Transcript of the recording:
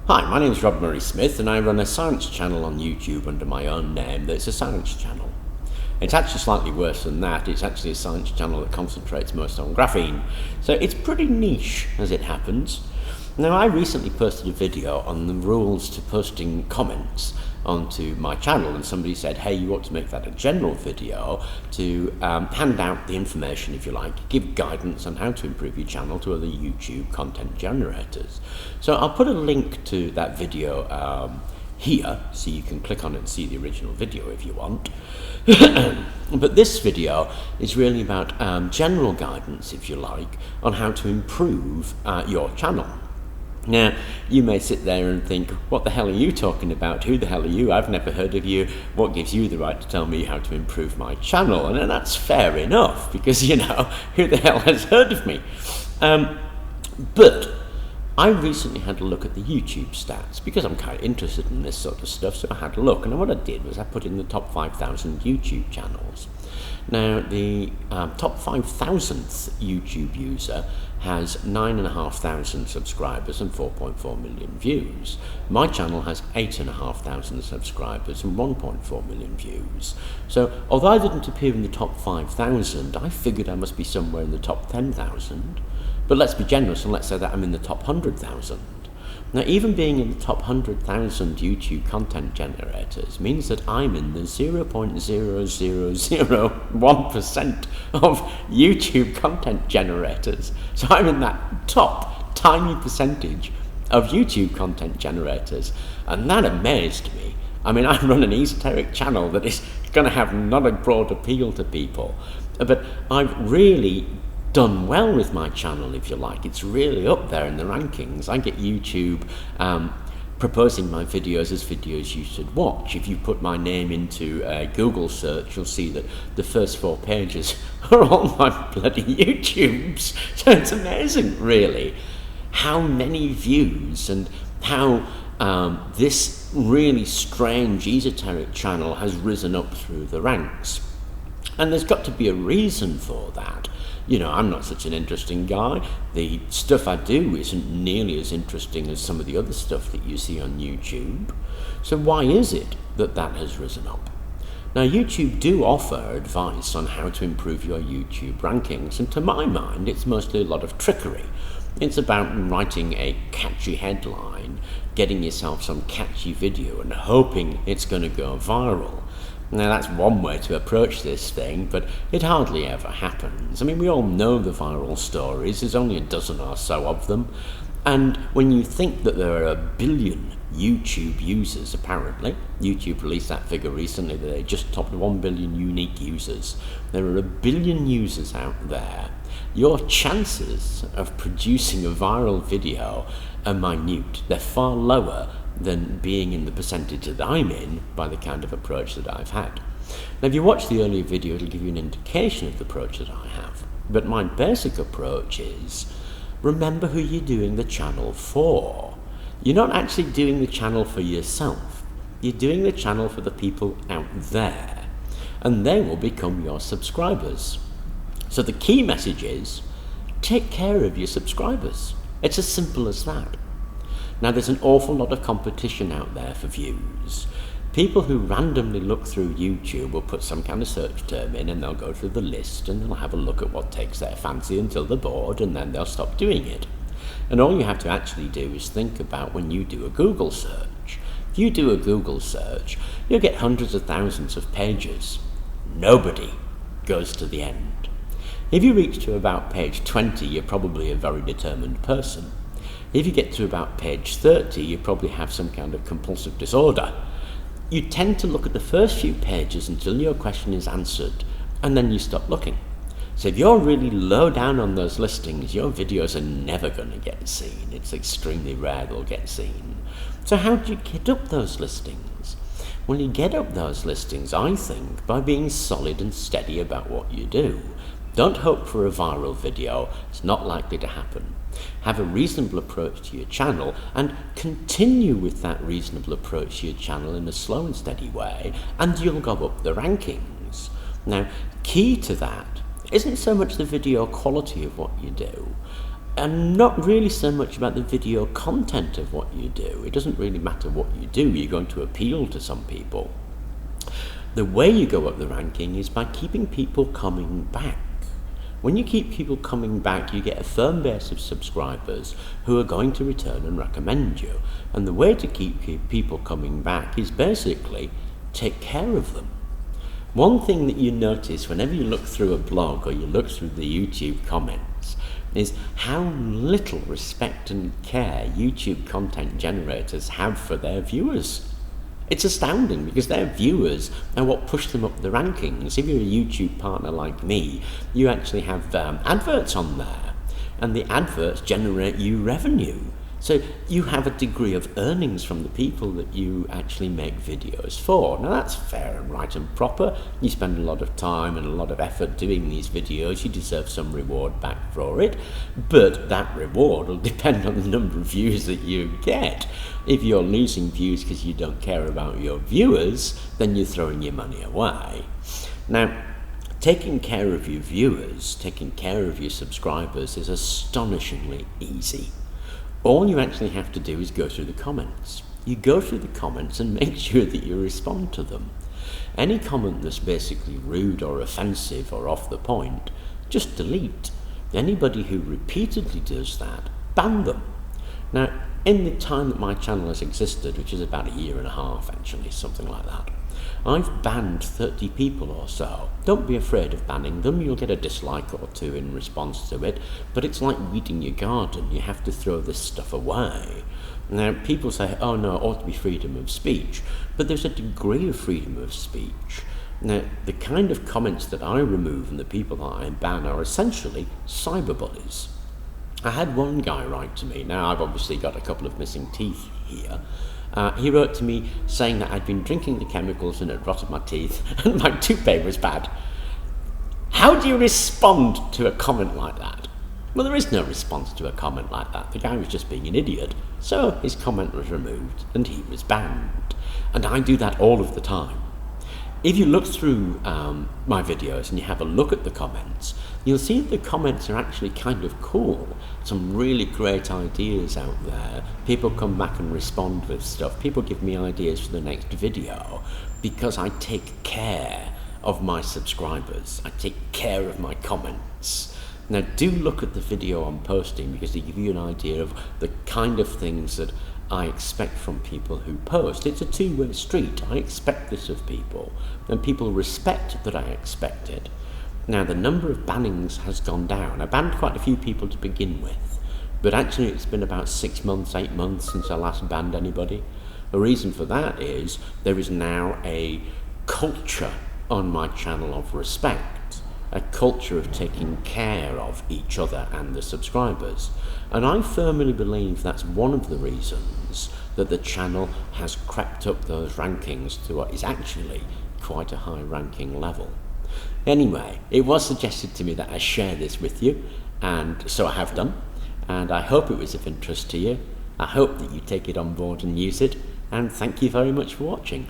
Hi, my name is Rob Murray Smith and I run a science channel on YouTube under my own name that's a science channel. It's actually slightly worse than that. It's actually a science channel that concentrates most on graphene. So it's pretty niche as it happens. Now, I recently posted a video on the rules to posting comments onto my channel, and somebody said, hey, you ought to make that a general video to hand out the information, if you like, give guidance on how to improve your channel to other YouTube content generators. So I'll put a link to that video here, so you can click on it and see the original video if you want. But this video is really about general guidance, if you like, on how to improve your channel. Now, you may sit there and think, what the hell are you talking about? Who the hell are you? I've never heard of you. What gives you the right to tell me how to improve my channel? And that's fair enough, because, you know, who the hell has heard of me? But I recently had a look at the YouTube stats, because I'm kind of interested in this sort of stuff, so I had a look. And what I did was I put in the top 5,000 YouTube channels. Now, the top 5,000th YouTube user has 9,500 subscribers and 4.4 million views. My channel has 8,500 subscribers and 1.4 million views. So, although I didn't appear in the top 5,000, I figured I must be somewhere in the top 10,000. But let's be generous and let's say that I'm in the top 100,000. Now, even being in the top 100,000 YouTube content generators means that I'm in the 0.0001% of YouTube content generators. So I'm in that top tiny percentage of YouTube content generators. And that amazed me. I mean, I run an esoteric channel that is going to have not a broad appeal to people. But I've really done well with my channel, if you like. It's really up there in the rankings. I get YouTube proposing my videos as videos you should watch. If you put my name into a Google search, you'll see that the first 4 pages are all my bloody YouTubes. So it's amazing, really, how many views and how this really strange esoteric channel has risen up through the ranks. And there's got to be a reason for that. You know, I'm not such an interesting guy. The stuff I do isn't nearly as interesting as some of the other stuff that you see on YouTube. So why is it that that has risen up? Now, YouTube do offer advice on how to improve your YouTube rankings, and to my mind, it's mostly a lot of trickery. It's about writing a catchy headline, getting yourself some catchy video, and hoping it's going to go viral. Now, that's one way to approach this thing, but it hardly ever happens. I mean, we all know the viral stories. There's only a dozen or so of them. And when you think that there are 1 billion YouTube users, apparently, YouTube released that figure recently, that they just topped 1 billion unique users. There are 1 billion users out there. Your chances of producing a viral video are minute. They're far lower than being in the percentage that I'm in by the kind of approach that I've had. Now, if you watch the earlier video, it'll give you an indication of the approach that I have. But my basic approach is, remember who you're doing the channel for. You're not actually doing the channel for yourself. You're doing the channel for the people out there. And they will become your subscribers. So the key message is, take care of your subscribers. It's as simple as that. Now, there's an awful lot of competition out there for views. People who randomly look through YouTube will put some kind of search term in, and they'll go through the list and they'll have a look at what takes their fancy until they're bored, and then they'll stop doing it. And all you have to actually do is think about when you do a Google search. If you do a Google search, you'll get hundreds of thousands of pages. Nobody goes to the end. If you reach to about page 20, you're probably a very determined person. If you get to about page 30, you probably have some kind of compulsive disorder. You tend to look at the first few pages until your question is answered, and then you stop looking. So if you're really low down on those listings, your videos are never going to get seen. It's extremely rare they'll get seen. So how do you get up those listings? Well, you get up those listings, I think, by being solid and steady about what you do. Don't hope for a viral video. It's not likely to happen. Have a reasonable approach to your channel and continue with that reasonable approach to your channel in a slow and steady way, and you'll go up the rankings. Now, key to that isn't so much the video quality of what you do. and not really so much about the video content of what you do. It doesn't really matter what you do, you're going to appeal to some people. The way you go up the ranking is by keeping people coming back. When you keep people coming back, you get a firm base of subscribers who are going to return and recommend you. And the way to keep people coming back is basically take care of them. One thing that you notice whenever you look through a blog or you look through the YouTube comments is how little respect and care YouTube content generators have for their viewers. It's astounding because their viewers are what push them up the rankings. If you're a YouTube partner like me, you actually have adverts on there, and the adverts generate you revenue. So you have a degree of earnings from the people that you actually make videos for. Now that's fair and right and proper. You spend a lot of time and a lot of effort doing these videos. You deserve some reward back for it. But that reward will depend on the number of views that you get. If you're losing views because you don't care about your viewers, then you're throwing your money away. Now, taking care of your viewers, taking care of your subscribers is astonishingly easy. All you actually have to do is go through the comments. You go through the comments and make sure that you respond to them. Any comment that's basically rude or offensive or off the point, just delete. Anybody who repeatedly does that, ban them. Now, in the time that my channel has existed, which is about 1.5 years actually, something like that, I've banned 30 people or so. Don't be afraid of banning them. You'll get a dislike or two in response to it, but it's like weeding your garden. You have to throw this stuff away. Now, people say, oh no, it ought to be freedom of speech, but there's a degree of freedom of speech. Now, the kind of comments that I remove and the people that I ban are essentially cyberbullies. I had one guy write to me. Now, I've obviously got a couple of missing teeth here. He wrote to me saying that I'd been drinking the chemicals and it rotted my teeth and my toupee was bad. How do you respond to a comment like that? Well, there is no response to a comment like that. The guy was just being an idiot. So his comment was removed and he was banned. And I do that all of the time. If you look through my videos and you have a look at the comments, you'll see that the comments are actually kind of cool. Some really great ideas out there. People come back and respond with stuff. People give me ideas for the next video because I take care of my subscribers. I take care of my comments. Now, do look at the video I'm posting because they give you an idea of the kind of things that I expect from people who post. It's a two-way street. I expect this of people, and people respect that I expect it. Now, the number of bannings has gone down. I banned quite a few people to begin with, but actually it's been about 6 months, 8 months since I last banned anybody. The reason for that is there is now a culture on my channel of respect, a culture of taking care of each other and the subscribers. And I firmly believe that's one of the reasons that the channel has crept up those rankings to what is actually quite a high ranking level. Anyway, it was suggested to me that I share this with you, and so I have done, and I hope it was of interest to you. I hope that you take it on board and use it, and thank you very much for watching.